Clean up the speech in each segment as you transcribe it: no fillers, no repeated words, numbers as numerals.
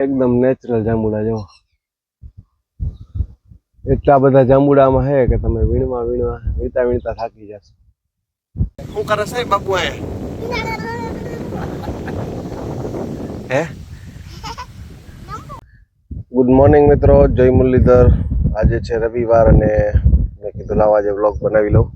એકદમ નેચરલ જાંબુડા જો એટલા બધા જાંબુડામાં હે કે તમે વીણવા વીણતા થાકી જશો. શું કરે સાહેબ બાપુ હે? ગુડ મોર્નિંગ મિત્રો, જય મુરલીધર. આજે છે રવિવાર અને મેં કીધું લાવ આજે વ્લોગ બનાવી લઉં.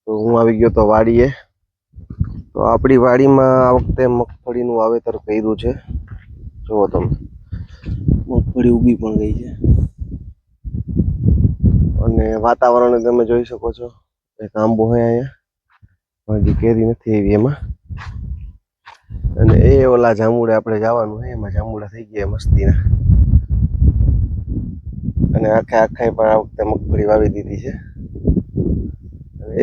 તો હું આવી ગયો તો વાડીએ. તો આપણી વાડીમાં આ વખતે મગફળીનું વાવેતર કર્યું છે. જુઓ તમે, મગફળી ઉગી પણ ગઈ છે અને વાતાવરણ તમે જોઈ શકો છો. એક આંબો હોય અહીંયા, હજી કેરી નથી એવી એમાં. અને એ ઓલા જાંબુડા આપણે જવાનું છે, એમાં જાંબુડા થઈ ગયા મસ્તીના. અને આખા પણ આ વખતે મગફળી વાવી દીધી છે.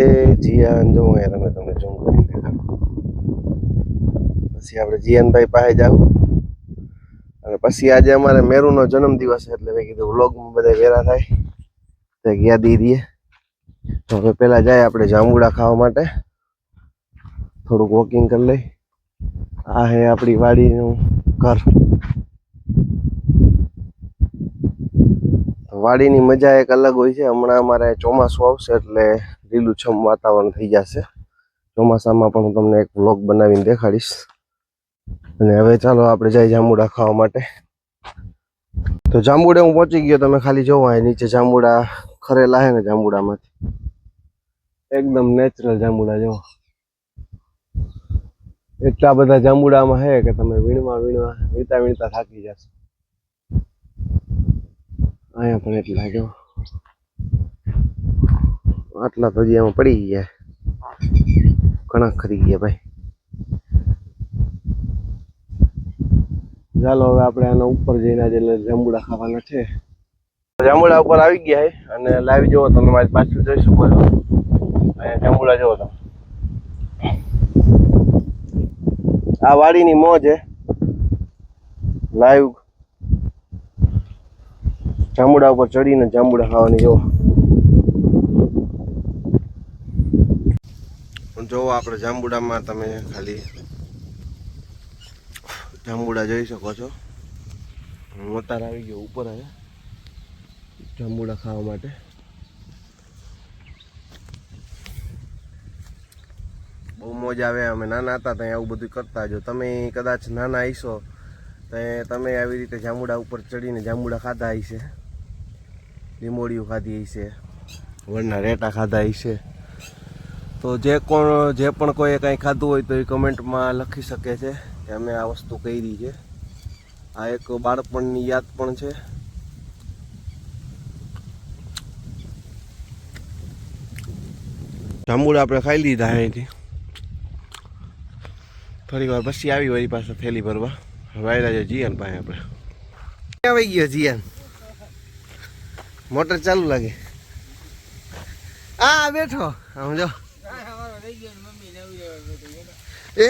એ જીયાન જો તમે તમને ઝૂમ કરી દેખાડો. પછી આપણે જીયાનભાઈ પાસે જાવ અને પછી આજે અમારે મેરુનો જન્મદિવસ છે, એટલે મેં કીધું વ્લોગમાં બધા ભેરા થાય તો ગયા દીધીએ. તો હવે પેલા જાય આપણે જાંબુડા ખાવા માટે, થોડુંક વોકિંગ કરી લઈ. આ હે આપણી વાડીનું ઘર. વાડીની મજા એક અલગ હોય છે. હમણાં અમારે ચોમાસું આવશે એટલે લીલુંછમ વાતાવરણ થઈ જશે. ચોમાસામાં પણ હું તમને એક વ્લોગ બનાવીને દેખાડીશ. અને હવે ચાલો આપણે જઈએ જાંબુડા ખાવા માટે. તો જાંબુડે હું પહોંચી ગયો. તમે ખાલી જોવો અહીં નીચે જાંબુડા ખરેલા છે ને, જાંબુડામાંથી એકદમ નેચરલ જાંબુડા જો એટલા બધા જાંબુડામાં હે કે તમે વીણતા થાકી જશો. અહીંયા પણ એટલા જો આટલા તો હજી આમાં પડી ગયા, ઘણા ખરી ગયા ભાઈ. ચાલો હવે આપણે આના ઉપર જઈને આજે જાંબુડા ખાવાના છે. જાંબુડા ઉપર આવી ગયા છે અને લાવી જુઓ તમે મારી પાછળ જોઈ શકો છો. અહીંયા જાંબુડા જુઓ તમે. આ વાડીની મોજ છે. લાઈવ જાંબુડા ઉપર ચડીને જાંબુડા ખાવાની જો. જોવો આપણે જાંબુડામાં તમે ખાલી જાંબુડા જોઈ શકો છો. મોતાર આવી ગયો ઉપર હવે જાંબુડા ખાવા માટે. બહુ મોજ આવે. અમે નાના હતા ત્યાં આવું બધું કરતા. જો તમે કદાચ નાના હશો તો તમે આવી રીતે જાંબુડા ઉપર ચડીને જાંબુડા ખાધા હશે, લીંબોડીઓ ખાધી હશે, વરના રેટા ખાધા હશે. તો જે પણ કોઈએ કંઈ ખાધું હોય તો એ કમેન્ટમાં લખી શકે છે કે અમે આ વસ્તુ કરી છે. આ એક બાળપણની યાદ પણ છે. જાંબુડા આપણે ખાઈ લીધા અહીંથી. થોડીક વાર પછી આવી વળી પાસે થેલી ભરવા. વાયરા છે જીયાન પાસે આપણે. આવી ગયો જીયાન, મોટર ચાલુ લાગે. આ બેઠો આમ જો એ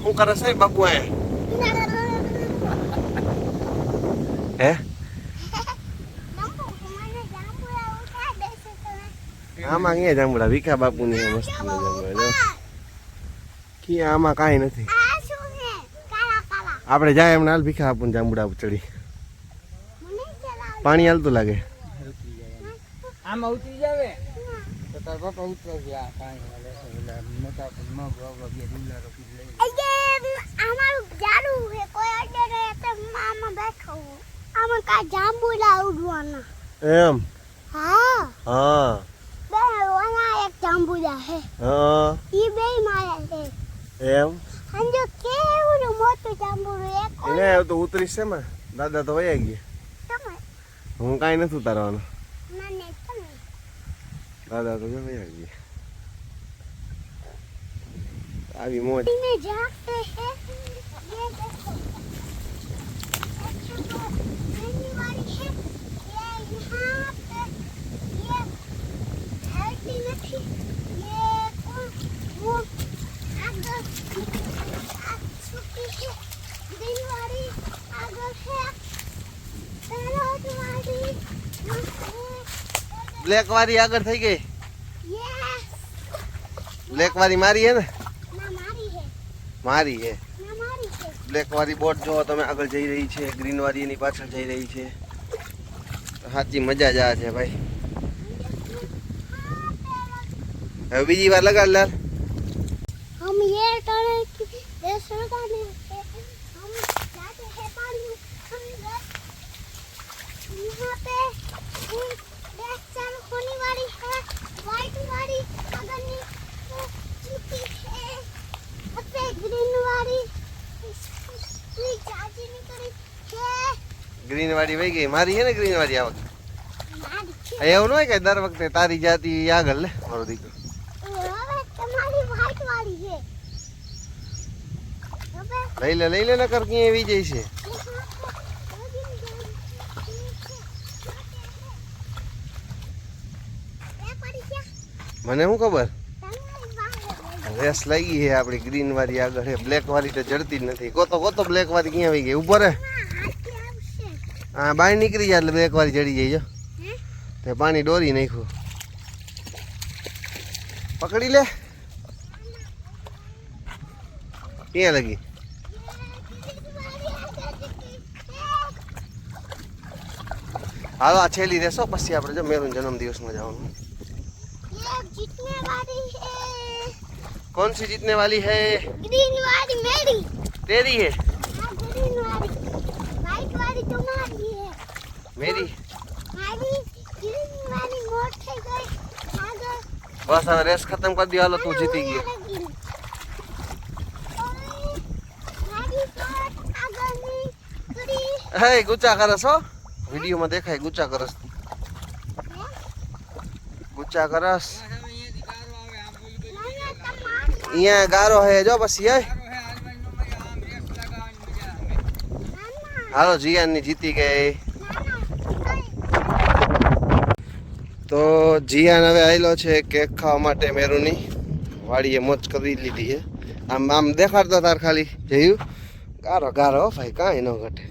શું કરે સાહેબ બાપુ અહીંયા હે? આમાં ક્યાં જાંબુડા? વિખા બાપુ ની મસ્ત જાંબુડા કે આમાં કાંઈ નથી. આપણે જાય એમને હાલ ભીખા બાપુ જાંબુડા ચડી. પાણી હાલતું લાગે. આમાં ઉતરી જાવે તો તાર બાપા ઉતરશે. આ પાણી મોટા અમારું જાડું છે, કોઈ અડે નહીં તો આમાં બેઠો. આમાં કા જાંબુડા ઉડવાના એમ? હા હા બે ઓના એક જાંબુડા છે. હા ઈ બે મારે છે એમ. અંજો કેવું મોટું જાંબુડું એક એને તો ઉતરીશ છે માં. દાદા તો વયા ગયા. તમે હું કાંઈ નથી ઉતારવાનું. મને તમે દાદા તો વયા ગયા. આવી મોજ. में जाते हैं ये देखो वाली है ये यहाँ पे ये हेल्थी नहीं ये वो आगे छुट्टी है दिन वाली आगे है चलो तुम्हारी બ્લેક વાળી આગળ થઈ ગઈ. यस બ્લેક વાળી મારી હે ને? ना मारी है મારી હે ના મારી છે. બ્લેક વાળી બોટ જો તમે આગળ જઈ રહી છે, ગ્રીન વાળી એની પાછળ જઈ રહી છે. સાચી મજા જ આ છે ભાઈ. હવે બીજી વાર લગાડ લાલ. हम ये तरह की देश लगाने हैं, हम जाते हैं पानी अंदर। यहाँ पे देश चालू होने वाली है, व्हाइट वाली अगनी चुकी है, अपने ग्रीन वाली इसकी चाची निकली है। ગ્રીન વાળી વહી ગઈ. મારી હે ને ગ્રીન વાળી આ વખતે. मारी है। એવું ન હોય કે દર વખતે તારી જાતી આગળ લે મારો દીકરો. હવે તમારી વ્હાઈટ વાળી છે। હવે લઈ લે નકર ક્યાં એવી જાય છે. મને શું ખબર રેસ લાગી છે આપણી ગ્રીન વાળી આગળ છે. બ્લેક વાળી તો જડતી જ નથી. ગોતો બ્લેક વાળી ક્યાં આવી ગઈ. ઉભો રે. હા બહાર નીકળી જાય એટલે બ્લેક વાળી જડી જાય. જો તે પાણી ડોરી નાખ્યું. પકડી લે. ક્યાં લગી? હાલો આ છેલ્લી રહેશો પછી આપણે જો મેરુન જન્મદિવસમાં જવાનું. जीतने वाली है कौन सी जीतने वाली है? ग्रीन वाली मेरी, तेरी है? हाँ ग्रीन वाली, व्हाइट वाली तुम्हारी है, मेरी? मारी ग्रीन वाली मोट થઈ ગઈ આગળ। बस હવે રેસ ખતમ કરી દો. હાલો તું જીતી ગયો. મારી બોટ આગળની કરી હે ગુચ્ચા કરસ હો. વિડીયોમાં દેખાય ગુચ્ચા કરસ. ગુચ્ચા કરસ. અહીંયા ગારો હે જો પછી હે. હાલો જીયાનની જીતી ગઈ. તો જીયાન હવે આવેલો છે કેક ખાવા માટે મેરુની વાડીએ મોજ કરી લીધી છે. આમ દેખાડતો તાર ખાલી જયું ગારો હો ભાઈ કાંઈ ન ઘટે.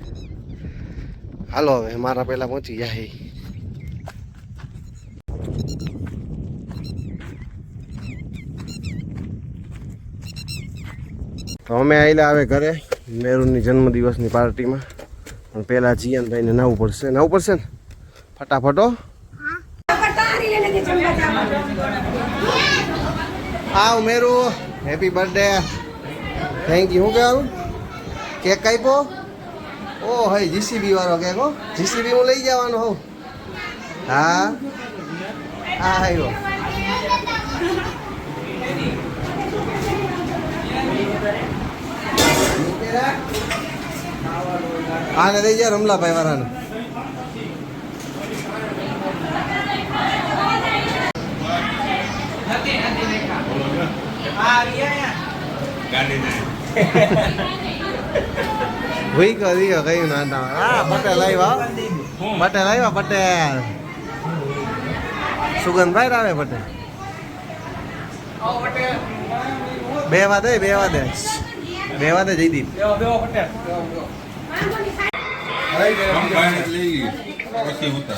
હાલો હવે મારા પહેલા પહોંચી જાય. તો અમે આવેલા હવે ઘરે મેરુની જન્મદિવસની પાર્ટીમાં. પણ પહેલાં જીયાનભાઈને નાવું પડશે ને ફટાફટો. આવ Meru happy birthday. Thank you. શું કહેવાનું? કેક કાપ્યો? ઓ હઈ જીસીબી વાળો કેક હો. જીસીબી હું લઈ જવાનો હોઉં. હા હા આવ્યો. આને દઈ જાય રમલાભાઈ વાળાને. ભૂઈ કરી કયું ના. હા પટેલ આવ્યા. પટેલ સુગંધભાઈ આવે પટેલ. બે વાદે જયદીપ.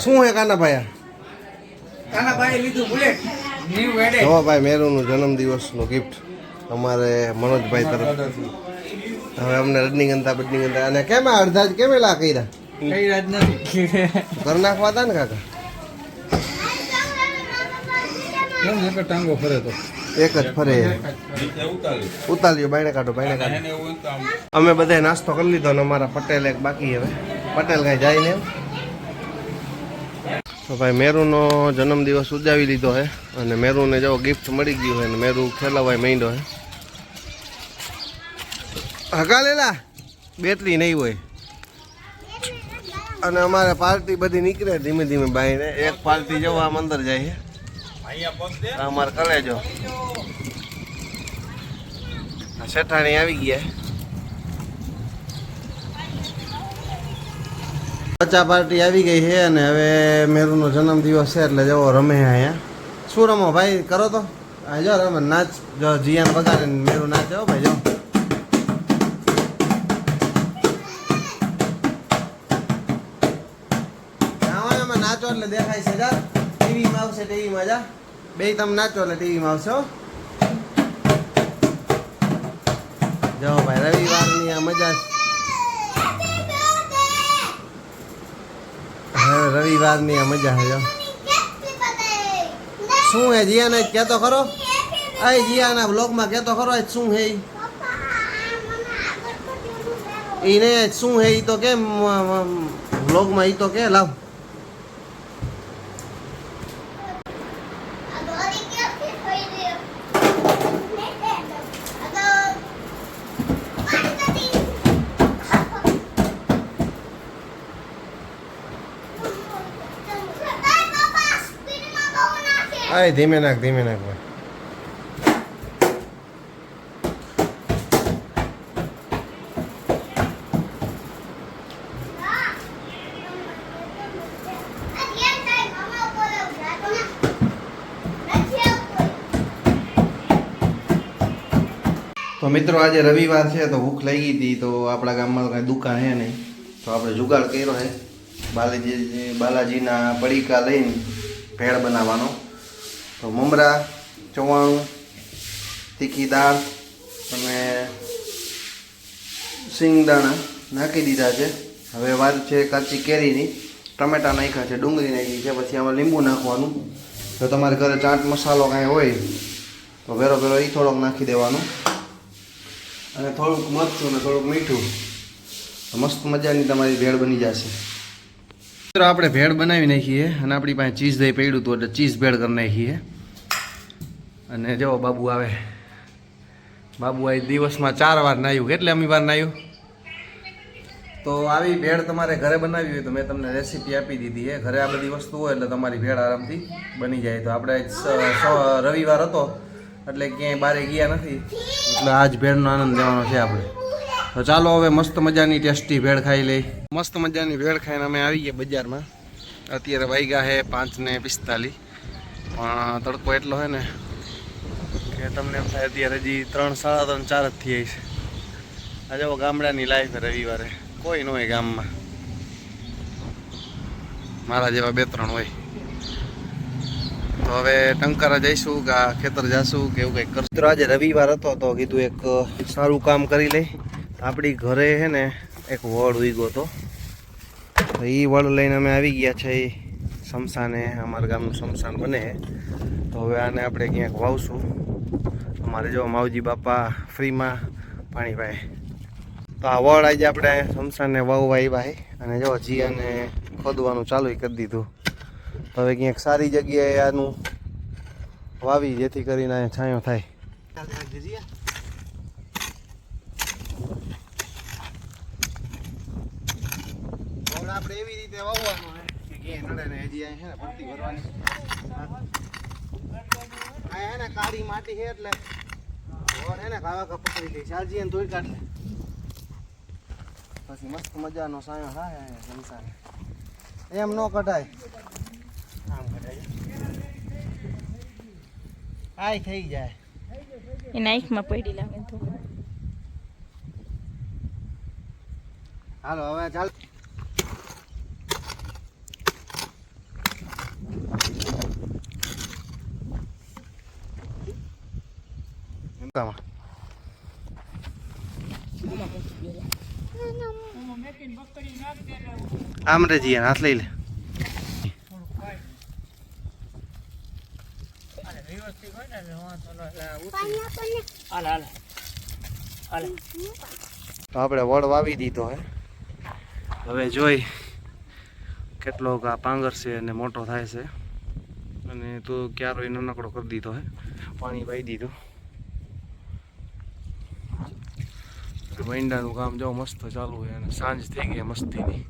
શું હે કાનાભાઈ? જો ભાઈ મેરુનું જન્મદિવસનું ગિફ્ટ અમારે મનોજભાઈ તરફ. હવે અમને રજનીગંધા અને કેમ અડધા જ કેમેલા કર્યા? ઘર નાખવા હતા ને કાકા? ટાંગો ફરે તો એક જ ફરે. ઉતાર્યો બાયણે કાઢો. અમે બધાએ નાસ્તો કરી લીધો ને અમારા પટેલ એક બાકી. હવે પટેલ કાંઈ જાય ને. તો ભાઈ મેરુનો જન્મદિવસ ઉજાવી લીધો હે અને મેરુને જો ગિફ્ટ મળી ગયું હે ને મેરુ ખેલાવાય માંડ્યો હે. હકાલેલા બેટરી નહીં હોય. અને અમારે પાર્ટી બધી નીકળે ધીમે ધીમે બાઈને. એક પાર્ટી જો આમ અંદર જાય છે. અમારે કલેજો શેઠાણી આવી ગયા. બચ્ચા પાર્ટી આવી ગઈ છે અને હવે મેરુનો જન્મદિવસ છે એટલે જવો રમે અહીંયા. શું રમો ભાઈ? કરો તો જો રમે નાચ. જો જીયાન વગાડે ને મેરુ નાચે હો ભાઈ. જો નાચો એટલે દેખાય છે. જા ટીવીમાં આવશે. ટીવીમાં જા બે તમે નાચો એટલે ટીવીમાં આવશે. હો જો ભાઈ રવિવારની આ મજા હવે રવિવારની આ મજા છે જો શું હે જીયાને કહેતો ખરો આ જીયાના બ્લોગમાં કહેતો ખરો આજ શું હે એને શું હે ઈ તો કેમ બ્લોગમાં ઈ તો કે લાવ આય ધીમે નાખ ભાઈ તો મિત્રો આજે રવિવાર છે તો ભૂખ લાગી હતી તો આપણા ગામમાં કાંઈ દુકાન છે નહીં તો આપણે જુગાડ કર્યો છે બાલાજીના પડીકા લઈને ભેળ બનાવવાનો તો મમરા ચવાણું તીખી દાળ અને સિંગદાણા નાખી દીધા છે હવે વાત છે કાચી કેરીની ટમેટા નાખ્યા છે ડુંગળી નાખી છે પછી આમાં લીંબુ નાખવાનું જો તમારે ઘરે ચાટ મસાલો કાંઈ હોય તો ભેરો એ થોડોક નાખી દેવાનું અને થોડુંક મરચું ને થોડુંક મીઠું મસ્ત મજાની તમારી ભેળ બની જશે મિત્રો આપણે ભેળ બનાવી નાખીએ અને આપણી પાસે ચીઝ દહીં પડ્યું હતું એટલે ચીઝ ભેળ કરી નાખીએ અને જો બાબુ આવે બાબુ આ દિવસમાં 4 વાર નાહ્યું કેટલે અમી વાર નાહ્યું તો આવી ભેળ તમારે ઘરે બનાવી હોય તો મેં તમને રેસીપી આપી દીધી છે ઘરે આ બધી વસ્તુ હોય એટલે તમારી ભેળ આરામથી બની જાય તો આપણે રવિવાર હતો એટલે ક્યાંય બહાર ગયા નથી એટલે આજ ભેળનો આનંદ લેવાનો છે આપણે તો ચાલો હવે મસ્ત મજાની ટેસ્ટી ભેળ ખાઈ લઈ મસ્ત મજાની ભેળ ખાઈને અમે આવી ગયા બજારમાં અત્યારે વાગ્યા છે 5:45 પણ તડકો એટલો હોય ને કે તમને એમ થાય અત્યારે હજી 3, 3:30, 4 જ થઈ છે આ જો ગામડાની લાઈફ રવિવારે કોઈ ન હોય ગામમાં મારા જેવા 2-3 હોય તો હવે ટંકારા જઈશું કે ખેતર જાશું કે એવું કંઈક કરશું તો આજે રવિવાર હતો તો કીધું એક સારું કામ કરી લઈ આપણી ઘરે છે ને એક વડ ઉગ્યો હતો તો એ વડ લઈને અમે આવી ગયા છે એ શમશાને અમારા ગામનું શમશાન બને તો હવે આને આપણે ક્યાંક વાવશું અમારે જો માવજી બાપા ફ્રીમાં પાણી પાય તો આ વડ આજે આપણે શમશાનને વાવવા આવ્યા અને જો જીયાને ખોદવાનું ચાલુ કરી દીધું તો હવે ક્યાંક સારી જગ્યાએ આનું વાવી જેથી કરીને અહીંયા છાંયો થાય આપણે એવી રીતે વાવવાનું કે ક્યાંય નડે ને હજી અહીં છે ને ભરતી ભરવાની આ હે ને કાળી માટી છે એટલે વડ હે ને કાવા પકડી લે ચાલજી એને ધોઈ કાઢ લે પછી મસ્ત મજાનો સાયો થાય અહીંયા સંસાર એમ ન કઢાય આમ કઢાય આય થઈ જાય એ નાઈકમાં પડી લાગે તો હાલો હવે ચાલ આમ રે જી હાથ લઈ લે તો આપણે વડ વાવી દીધો હે હવે જોઈ કેટલો આ પાંગર છે અને મોટો થાય છે અને તો ક્યારો એનો નાનકડો કરી દીધો હે પાણી પાઈ દીધું વૈંડાનું કામ જો મસ્ત ચાલુ છે અને સાંજ થઈ ગઈ મસ્તીની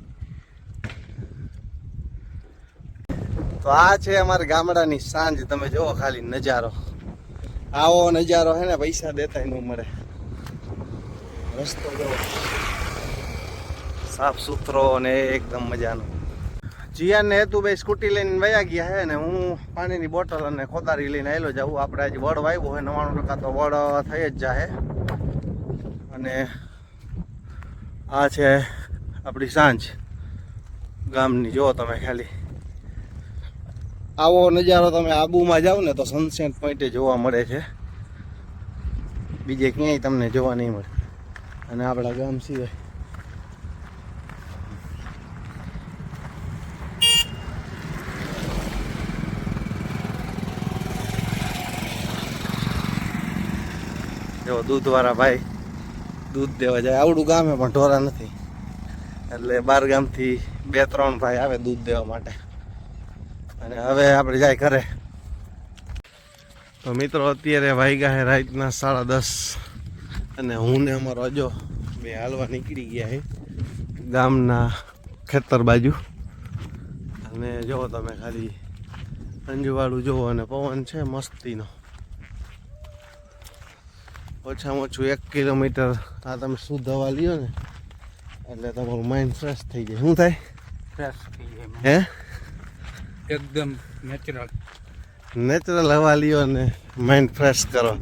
તો આ છે અમારા ગામડાની સાંજ તમે જુઓ ખાલી નજારો આવો નજારો હે ને પૈસા દેતા ન મળે રસ્તો જો સાફ સુથરો અને એકદમ મજાનો જીયાન ને હેતુ ભાઈ સ્કૂટી લઈને વયા ગયા હે ને હું પાણીની બોટલ અને ખોદારી લઈને આવેલો જાઉં આપણે આજે વડ વાવ્યો હોય 99% તો વડ થઈ જ જાય અને આ છે આપણી સાંજ ગામની જો તમે ખાલી આવો નજારો તમે આબુમાં જાઓ ને તો સનસેટ પોઈન્ટે જોવા મળે છે બીજે ક્યાંય તમને જોવા નહીં મળે અને આપણા ગામ સિવાય જો દૂધવાળા ભાઈ દૂધ દેવા જાય. આવડું ગામ હે પણ ઢોરા નથી, એટલે બાર ગામથી 2-3 ભાઈ આવે દૂધ દેવા માટે. અને હવે આપણે જાય ઘરે. તો મિત્રો અત્યારે વાગ્યા છે રાતના 10:30 અને હું ને અમારો અજો બે હાલવા નીકળી ગયા છે ગામના ખેતર બાજુ. અને જુઓ તમે ખાલી અંજવાળું જુઓ અને પવન છે મસ્તીનો. ઓછામાં ઓછું 1 કિલોમીટર આ તમે શુદ્ધ હવા લ્યો ને એટલે તમારું માઇન્ડ ફ્રેશ થઈ જાય. શું થાય? ફ્રેશ થઈ જાય હે? એકદમ નેચરલ. નેચરલ હવા લ્યો ને માઇન્ડ ફ્રેશ કરો.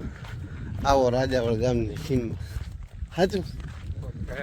આવો રાજાવાડ ગામની સીન. સાચું? ઓકે.